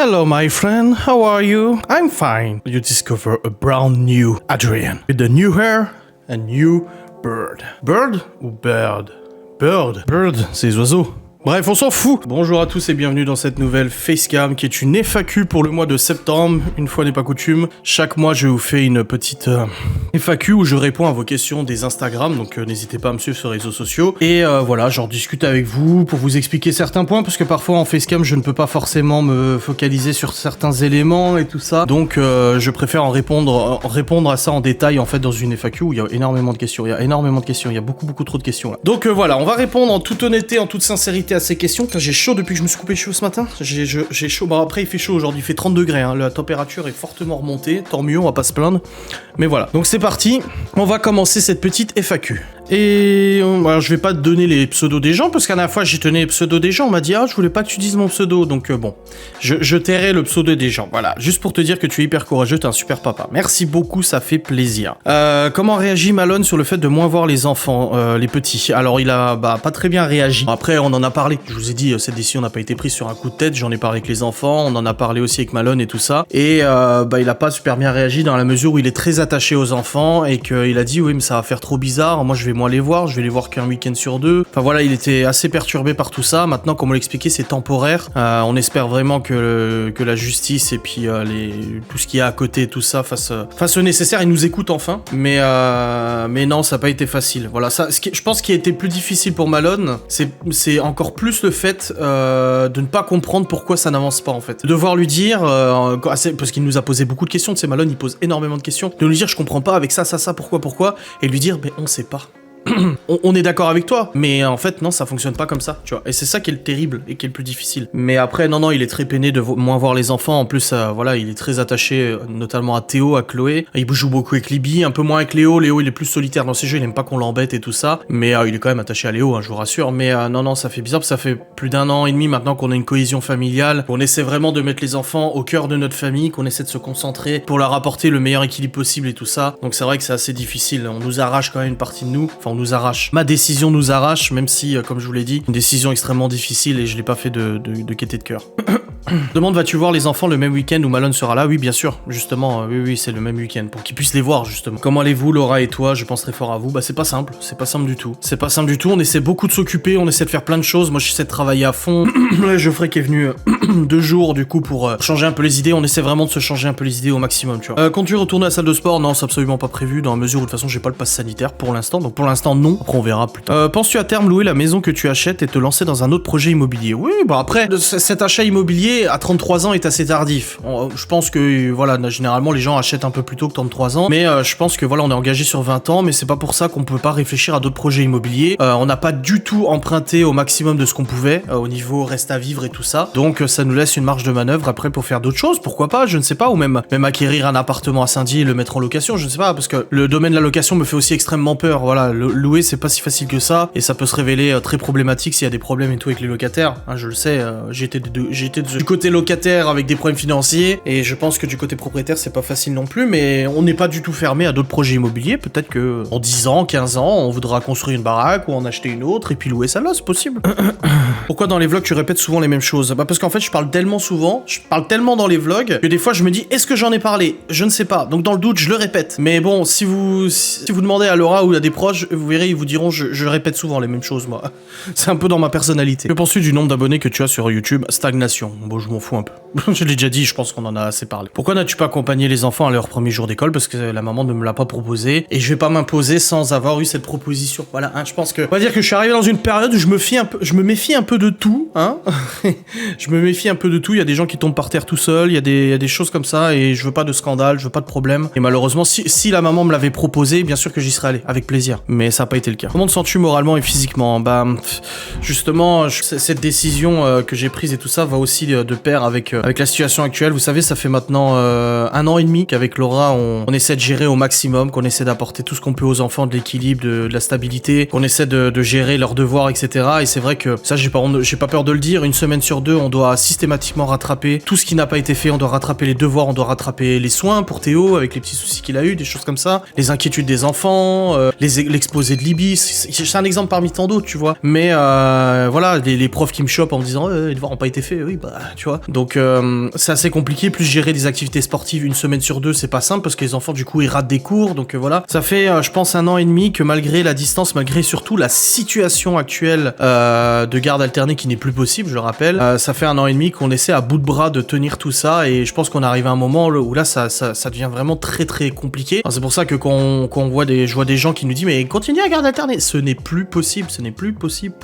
Hello my friend, how are you? I'm fine. You discover a brand new Adrian with the new hair and new bird. Bird ou bird? Bird. Bird, c'est les oiseaux. Bref, on s'en fout. Bonjour à tous et bienvenue dans cette nouvelle Facecam qui est une FAQ pour le mois de septembre. Une fois n'est pas coutume, chaque mois je vous fais une petite FAQ où je réponds à vos questions des Instagram, donc n'hésitez pas à me suivre sur les réseaux sociaux. Et voilà, j'en discute avec vous pour vous expliquer certains points, parce que parfois en Facecam je ne peux pas forcément me focaliser sur certains éléments et tout ça. Donc je préfère en répondre à ça en détail en fait dans une FAQ où il y a énormément de questions. Il y a beaucoup trop de questions là. Donc voilà, on va répondre en toute honnêteté, en toute sincérité à ces questions. J'ai chaud depuis que je me suis coupé les cheveux ce matin. J'ai chaud. Bon, après, il fait chaud aujourd'hui. Il fait 30 degrés. Hein. La température est fortement remontée. Tant mieux, on va pas se plaindre. Mais voilà. Donc, c'est parti. On va commencer cette petite FAQ. Et alors, je vais pas te donner les pseudos des gens, parce qu'à la fois j'ai donné les pseudos des gens, on m'a dit je voulais pas que tu dises mon pseudo, donc bon, je tairai le pseudo des gens, voilà, juste pour te dire que tu es hyper courageux, t'es un super papa. Merci beaucoup, ça fait plaisir. Comment réagit Malone sur le fait de moins voir les enfants, les petits? Alors il a pas très bien réagi. Après on en a parlé, je vous ai dit, cette décision n'a pas été prise sur un coup de tête, j'en ai parlé avec les enfants, on en a parlé aussi avec Malone et tout ça, et il a pas super bien réagi dans la mesure où il est très attaché aux enfants, et qu'il a dit oui mais ça va faire trop bizarre, moi je vais les voir, je vais les voir qu'un week-end sur 2. Enfin voilà, il était assez perturbé par tout ça. Maintenant, comme on l'expliquait, c'est temporaire. On espère vraiment que la justice et puis tout ce qu'il y a à côté, tout ça, fasse le nécessaire. Il nous écoute enfin. Mais non, ça n'a pas été facile. Voilà, je pense qu'il a été plus difficile pour Malone, c'est encore plus le fait de ne pas comprendre pourquoi ça n'avance pas en fait. Devoir lui dire, parce qu'il nous a posé beaucoup de questions, tu sais, Malone il pose énormément de questions, de lui dire je comprends pas avec ça, pourquoi, et lui dire mais on sait pas. On est d'accord avec toi, mais en fait non, ça fonctionne pas comme ça, tu vois. Et c'est ça qui est le terrible et qui est le plus difficile. Mais après non, il est très peiné de moins voir les enfants. En plus, voilà, il est très attaché, notamment à Théo, à Chloé. Il joue beaucoup avec Libby, un peu moins avec Léo. Léo, il est plus solitaire dans ses jeux, il aime pas qu'on l'embête et tout ça. Mais il est quand même attaché à Léo, je vous rassure. Mais non, ça fait bizarre, parce que ça fait plus d'1 an et demi maintenant qu'on a une cohésion familiale, qu'on essaie vraiment de mettre les enfants au cœur de notre famille, qu'on essaie de se concentrer pour leur apporter le meilleur équilibre possible et tout ça. Donc c'est vrai que c'est assez difficile. On nous arrache quand même une partie de nous. Enfin, on nous arrache. Ma décision nous arrache, même si, comme je vous l'ai dit, une décision extrêmement difficile et je l'ai pas fait de gaieté de cœur. Demande, vas-tu voir les enfants le même week-end où Malone sera là? Oui, bien sûr, justement, oui, c'est le même week-end, pour qu'ils puissent les voir, justement. Comment allez-vous, Laura et toi? Je pense très fort à vous. C'est pas simple du tout. On essaie beaucoup de s'occuper, on essaie de faire plein de choses. Moi, j'essaie de travailler à fond. Là, Geoffrey qui est venu 2 jours, du coup, pour changer un peu les idées. On essaie vraiment de se changer un peu les idées au maximum, tu vois. Comptes-tu retourner à la salle de sport? Non, c'est absolument pas prévu, dans la mesure où, de toute façon, j'ai pas le pass sanitaire pour l'instant. Donc, pour l'instant, non. Après, on verra plus tard. Penses-tu à terme louer la maison que tu achètes et te lancer dans un autre projet immobilier? Oui, après, cet achat immobilier à 33 ans est assez tardif. Je pense que, voilà, généralement, les gens achètent un peu plus tôt que 33 ans. Mais je pense que, voilà, on est engagé sur 20 ans, mais c'est pas pour ça qu'on peut pas réfléchir à d'autres projets immobiliers. On n'a pas du tout emprunté au maximum de ce qu'on pouvait, au niveau reste à vivre et tout ça. Donc, ça nous laisse une marge de manœuvre après pour faire d'autres choses. Pourquoi pas? Je ne sais pas. Ou même acquérir un appartement à Saint-Dié et le mettre en location. Je ne sais pas, parce que le domaine de la location me fait aussi extrêmement peur. Voilà, louer, c'est pas si facile que ça. Et ça peut se révéler très problématique s'il y a des problèmes et tout avec les locataires. Je le sais, j'ai été du côté locataire avec des problèmes financiers, et je pense que du côté propriétaire c'est pas facile non plus, mais on n'est pas du tout fermé à d'autres projets immobiliers. Peut-être que en 10 ans, 15 ans, on voudra construire une baraque ou en acheter une autre et puis louer ça là, c'est possible. Pourquoi dans les vlogs tu répètes souvent les mêmes choses? Parce qu'en fait je parle tellement dans les vlogs que des fois je me dis est-ce que j'en ai parlé? Je ne sais pas, donc dans le doute je le répète. Mais bon, si vous demandez à Laura ou à des proches, vous verrez, ils vous diront je répète souvent les mêmes choses, moi. C'est un peu dans ma personnalité. Que penses-tu du nombre d'abonnés que tu as sur YouTube? Stagnation. Bon, je m'en fous un peu. Je l'ai déjà dit, je pense qu'on en a assez parlé. Pourquoi n'as-tu pas accompagné les enfants à leur premier jour d'école? Parce que la maman ne me l'a pas proposé, et je vais pas m'imposer sans avoir eu cette proposition. Voilà, je pense que, on va dire que je suis arrivé dans une période où je me méfie un peu de tout, je me méfie un peu de tout. Il y a des gens qui tombent par terre tout seuls, il y a des choses comme ça, et je veux pas de scandale, je veux pas de problème. Et malheureusement, si la maman me l'avait proposé, bien sûr que j'y serais allé, avec plaisir. Mais ça a pas été le cas. Comment te sens-tu moralement et physiquement? Justement, cette décision que j'ai prise et tout ça va aussi de pair avec la situation actuelle. Vous savez, ça fait maintenant 1 an et demi qu'avec Laura, on essaie de gérer au maximum, qu'on essaie d'apporter tout ce qu'on peut aux enfants, de l'équilibre, de la stabilité, qu'on essaie de gérer leurs devoirs, etc. Et c'est vrai que ça, j'ai pas peur de le dire, 1 semaine sur 2, on doit systématiquement rattraper tout ce qui n'a pas été fait. On doit rattraper les devoirs, on doit rattraper les soins pour Théo, avec les petits soucis qu'il a eu, des choses comme ça, les inquiétudes des enfants, l'exposé de Libby. C'est un exemple parmi tant d'autres, tu vois. Mais voilà, les profs qui me chopent en me disant les devoirs n'ont pas été faits, oui, tu vois. Donc c'est assez compliqué. Plus gérer des activités sportives une semaine sur deux, c'est pas simple parce que les enfants du coup ils ratent des cours. Donc voilà, ça fait je pense 1 an et demi que malgré la distance, malgré surtout la situation actuelle de garde alternée qui n'est plus possible, je le rappelle, ça fait 1 an et demi qu'on essaie à bout de bras de tenir tout ça et je pense qu'on arrive à un moment où là ça devient vraiment très très compliqué. C'est pour ça que quand on voit je vois des gens qui nous disent mais continuez à garde alternée, ce n'est plus possible, plus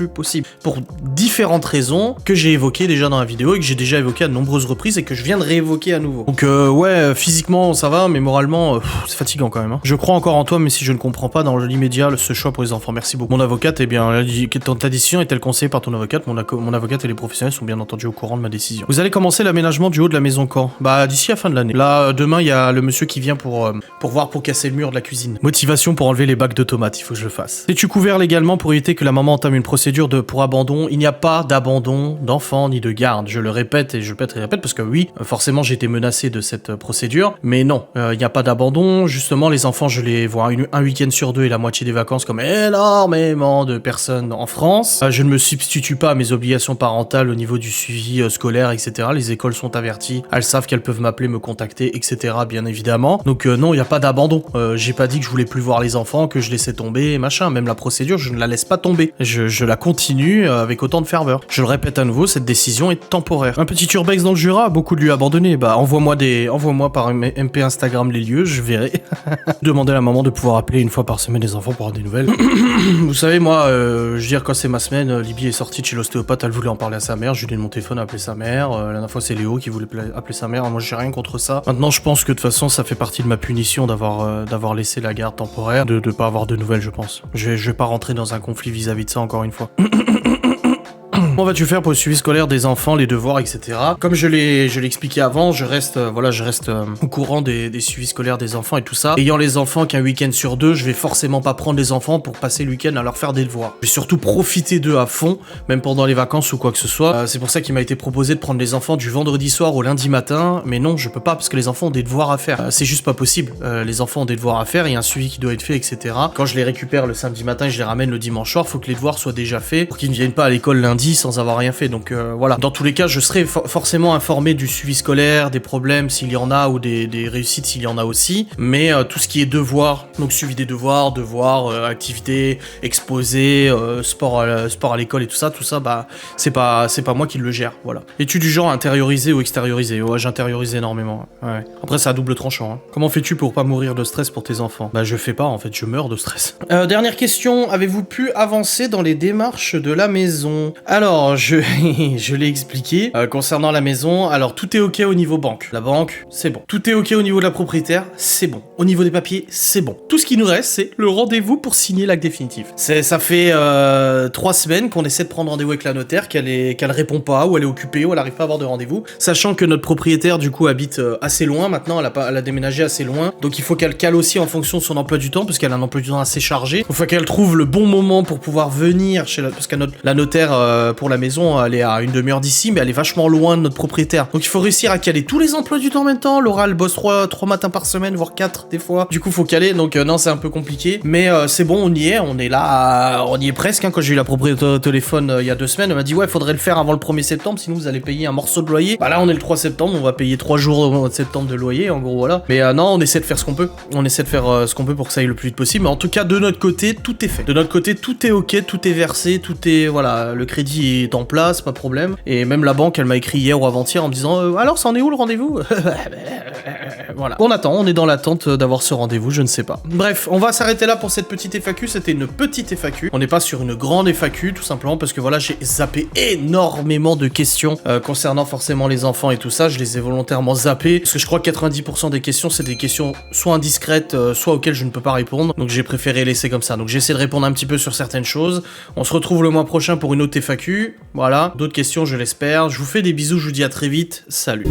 possible pour différentes raisons que j'ai évoquées déjà dans la vidéo et que j'ai déjà évoquées à de nombreuses reprises et que je viens de réévoquer à nouveau. Donc ouais, physiquement ça va, mais moralement c'est fatigant quand même. Hein. Je crois encore en toi, mais si je ne comprends pas dans l'immédiat ce choix pour les enfants, merci beaucoup. Mon avocate, eh bien, ta décision est-elle conseillée par ton avocate? Mon avocate et les professionnels sont bien entendu au courant de ma décision. Vous allez commencer l'aménagement du haut de la maison quand? Bah d'ici la fin de l'année. Là, demain il y a le monsieur qui vient pour voir pour casser le mur de la cuisine. Motivation pour enlever les bacs de tomates, il faut que je le fasse. Es-tu couvert légalement pour éviter que la maman entame une procédure pour abandon? Il n'y a pas d'abandon d'enfant ni de garde. Je le répète et je répète parce que oui, forcément j'ai été menacé de cette procédure, mais non, il n'y a pas d'abandon. Justement, les enfants, je les vois un week-end sur deux et la moitié des vacances comme énormément de personnes en France. Je ne me substitue pas à mes obligations parentales au niveau du suivi scolaire, etc. Les écoles sont averties, elles savent qu'elles peuvent m'appeler, me contacter, etc. Bien évidemment. Donc non, il n'y a pas d'abandon. J'ai pas dit que je voulais plus voir les enfants, que je laissais tomber, machin. Même la procédure, je ne la laisse pas tomber. Je la continue avec autant de ferveur. Je le répète à nouveau, cette décision est temporaire. Un petit urbex dans le Jura, beaucoup de lieux abandonnés. Bah envoie-moi par MP Instagram les lieux, je verrai. Demander à la maman de pouvoir appeler une fois par semaine les enfants pour avoir des nouvelles. Vous savez, moi, je veux dire, quand c'est ma semaine, Libye est sortie de chez l'ostéopathe, elle voulait en parler à sa mère, je lui ai donné mon téléphone à appeler sa mère. La dernière fois, c'est Léo qui voulait appeler sa mère. Moi, j'ai rien contre ça. Maintenant, je pense que de toute façon, ça fait partie de ma punition d'avoir laissé la garde temporaire, de pas avoir de nouvelles, je pense. Je vais pas rentrer dans un conflit vis-à-vis de ça, encore une fois. Comment vas-tu faire pour le suivi scolaire des enfants, les devoirs, etc. Comme je l'ai expliqué avant, je reste au courant des suivis scolaires des enfants et tout ça. Ayant les enfants qu'un week-end sur deux, je vais forcément pas prendre les enfants pour passer le week-end à leur faire des devoirs. Je vais surtout profiter d'eux à fond, même pendant les vacances ou quoi que ce soit. C'est pour ça qu'il m'a été proposé de prendre les enfants du vendredi soir au lundi matin, mais non, je peux pas parce que les enfants ont des devoirs à faire. C'est juste pas possible. Les enfants ont des devoirs à faire, il y a un suivi qui doit être fait, etc. Quand je les récupère le samedi matin et je les ramène le dimanche soir, faut que les devoirs soient déjà faits pour qu'ils ne viennent pas à l'école lundi sans avoir rien fait. Donc voilà. Dans tous les cas, je serai forcément informé du suivi scolaire, des problèmes s'il y en a ou des réussites s'il y en a aussi. Mais tout ce qui est devoirs, donc suivi des devoirs, activités, exposés, sport à l'école et tout ça, bah c'est pas moi qui le gère. Voilà. Es-tu du genre intérioriser ou extérioriser? Ouais, j'intériorise énormément. Ouais. Après, c'est à double tranchant. Hein. Comment fais-tu pour pas mourir de stress pour tes enfants? Bah je fais pas en fait, je meurs de stress. Dernière question, avez-vous pu avancer dans les démarches de la maison? Alors, je l'ai expliqué. Concernant la maison, alors tout est ok au niveau banque. La banque, c'est bon. Tout est ok au niveau de la propriétaire, c'est bon. Au niveau des papiers, c'est bon. Tout ce qui nous reste, c'est le rendez-vous pour signer l'acte définitif. Ça fait 3 semaines qu'on essaie de prendre rendez-vous avec la notaire, qu'elle répond pas, ou elle est occupée, ou elle arrive pas à avoir de rendez-vous. Sachant que notre propriétaire, du coup, habite assez loin maintenant, elle a déménagé assez loin. Donc il faut qu'elle cale aussi en fonction de son emploi du temps, parce qu'elle a un emploi du temps assez chargé. Il faut qu'elle trouve le bon moment pour pouvoir venir parce que la notaire pour la maison, elle est à une demi-heure d'ici, mais elle est vachement loin de notre propriétaire. Donc il faut réussir à caler tous les emplois du temps en même temps. Laura, elle bosse 3 matins par semaine, voire 4 des fois. Du coup, faut caler, donc non, c'est un peu compliqué. Mais c'est bon, on y est, on est là, on y est presque. Hein. Quand j'ai eu la propriétaire au téléphone il y a 2 semaines, elle m'a dit ouais, faudrait le faire avant le 1er septembre, sinon vous allez payer un morceau de loyer. Bah là, on est le 3 septembre, on va payer 3 jours au mois de septembre de loyer, en gros, voilà. Mais non, on essaie de faire ce qu'on peut. On essaie de faire ce qu'on peut pour que ça aille le plus vite possible. Mais en tout cas, de notre côté, tout est fait. De notre côté, tout est ok, tout est versé, tout est, voilà, le crédit est en place, pas de problème. Et même la banque, elle m'a écrit hier ou avant-hier en me disant alors, ça en est où le rendez-vous? Voilà. On attend, on est dans l'attente d'avoir ce rendez-vous, je ne sais pas. Bref, on va s'arrêter là pour cette petite FAQ. C'était une petite FAQ. On n'est pas sur une grande FAQ, tout simplement parce que voilà, j'ai zappé énormément de questions concernant forcément les enfants et tout ça. Je les ai volontairement zappées parce que je crois que 90% des questions, c'est des questions soit indiscrètes, soit auxquelles je ne peux pas répondre. Donc j'ai préféré laisser comme ça. Donc j'ai essayé de répondre un petit peu sur certaines choses. On se retrouve le mois prochain pour une autre FAQ. Voilà, d'autres questions, je l'espère. Je vous fais des bisous, je vous dis à très vite. Salut.